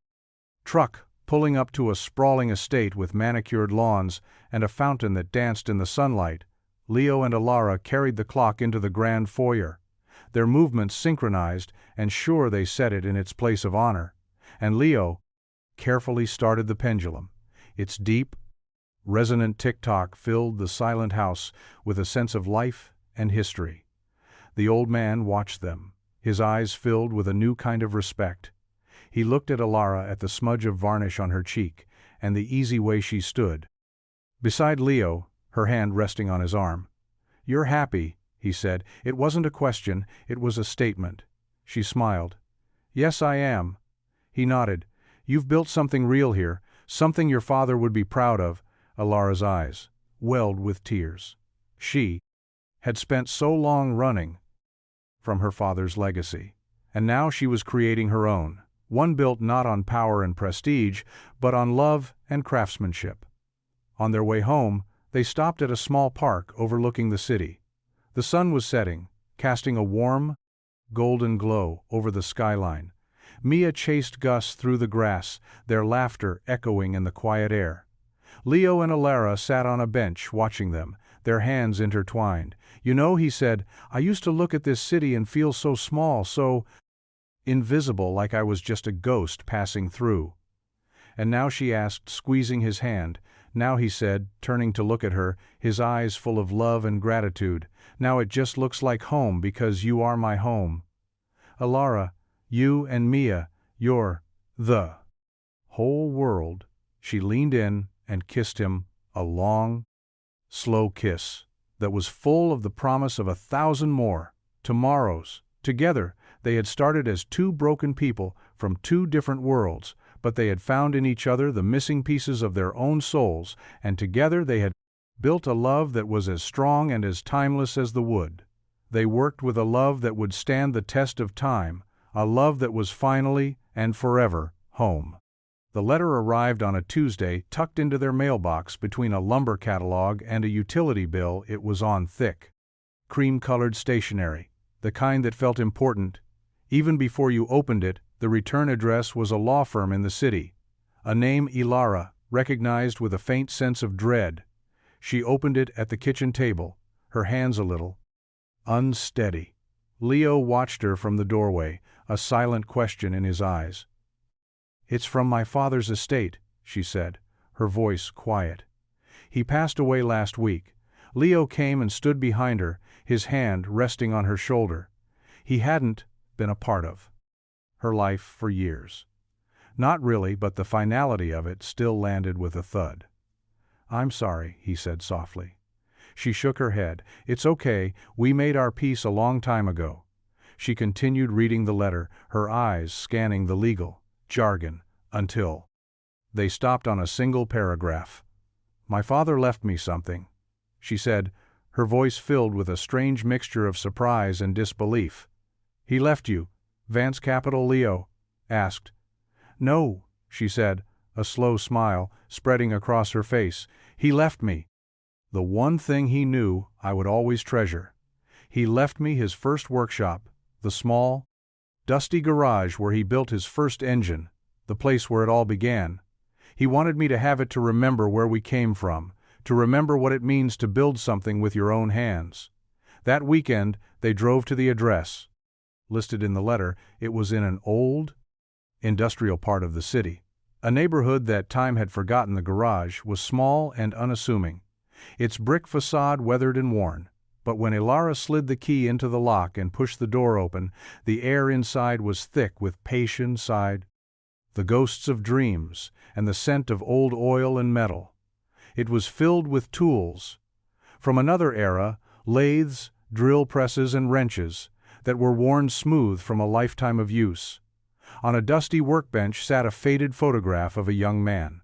truck pulling up to a sprawling estate with manicured lawns and a fountain that danced in the sunlight. Leo and Ilara carried the clock into the grand foyer, their movements synchronized, and sure they set it in its place of honor. And Leo carefully started the pendulum. Its deep, resonant tick-tock filled the silent house with a sense of life and history. The old man watched them, his eyes filled with a new kind of respect. He looked at Ilara, at the smudge of varnish on her cheek, and the easy way she stood beside Leo, her hand resting on his arm. "You're happy," he said. It wasn't a question, it was a statement. She smiled. "Yes, I am." He nodded. "You've built something real here, something your father would be proud of." Ilara's eyes welled with tears. She had spent so long running from her father's legacy, and now she was creating her own, one built not on power and prestige, but on love and craftsmanship. On their way home, they stopped at a small park overlooking the city. The sun was setting, casting a warm, golden glow over the skyline. Mia chased Gus through the grass, their laughter echoing in the quiet air. Leo and Ilara sat on a bench watching them, their hands intertwined. "You know," he said, "I used to look at this city and feel so small, so invisible, like I was just a ghost passing through." "And now?" she asked, squeezing his hand. "Now," he said, turning to look at her, his eyes full of love and gratitude, "now it just looks like home because you are my home. Ilara, you and Mia, you're the whole world." She leaned in and kissed him, a long, slow kiss that was full of the promise of 1,000 more tomorrows. Together, they had started as two broken people from two different worlds, but they had found in each other the missing pieces of their own souls, and together they had built a love that was as strong and as timeless as the wood. They worked with a love that would stand the test of time, a love that was finally and forever home. The letter arrived on a Tuesday, tucked into their mailbox between a lumber catalog and a utility bill. It was on thick, cream-colored stationery, the kind that felt important. Even before you opened it, the return address was a law firm in the city, a name Ilara recognized with a faint sense of dread. She opened it at the kitchen table, her hands a little unsteady. Leo watched her from the doorway, a silent question in his eyes. "It's from my father's estate," she said, her voice quiet. "He passed away last week." Leo came and stood behind her, his hand resting on her shoulder. He hadn't been a part of her life for years. Not really, but the finality of it still landed with a thud. "I'm sorry," he said softly. She shook her head. "It's okay, we made our peace a long time ago." She continued reading the letter, her eyes scanning the legal jargon, until they stopped on a single paragraph. "My father left me something," she said, her voice filled with a strange mixture of surprise and disbelief. "He left you, Vance Capital Leo?" asked. "No," she said, a slow smile spreading across her face. "He left me the one thing he knew I would always treasure. He left me his first workshop, the small, dusty garage where he built his first engine, the place where it all began. He wanted me to have it to remember where we came from, to remember what it means to build something with your own hands." That weekend, they drove to the address. Listed in the letter, it was in an old, industrial part of the city. A neighborhood that time had forgotten. The garage was small and unassuming, its brick facade weathered and worn. But when Ilara slid the key into the lock and pushed the door open, the air inside was thick with patience, the ghosts of dreams, and the scent of old oil and metal. It was filled with tools from another era, lathes, drill presses, and wrenches that were worn smooth from a lifetime of use. On a dusty workbench sat a faded photograph of a young man.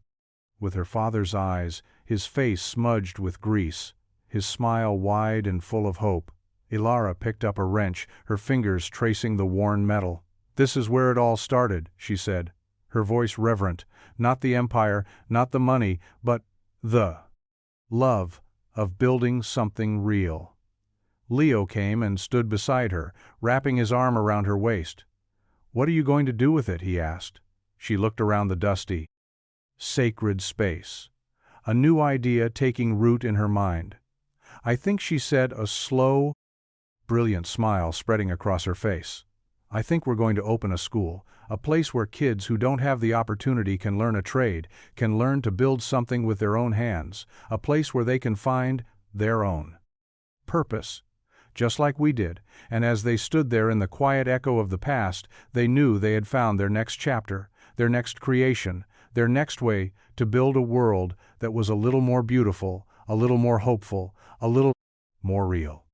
With her father's eyes, his face smudged with grease, his smile wide and full of hope. Ilara picked up a wrench, her fingers tracing the worn metal. "This is where it all started," she said, her voice reverent. "Not the empire, not the money, but the love of building something real." Leo came and stood beside her, wrapping his arm around her waist. "What are you going to do with it?" he asked. She looked around the dusty, sacred space, a new idea taking root in her mind. "I think," she said, a slow, brilliant smile spreading across her face. "I think we're going to open a school, a place where kids who don't have the opportunity can learn a trade, can learn to build something with their own hands, a place where they can find their own purpose, just like we did." And as they stood there in the quiet echo of the past, they knew they had found their next chapter, their next creation, their next way to build a world that was a little more beautiful, a little more hopeful, a little more real.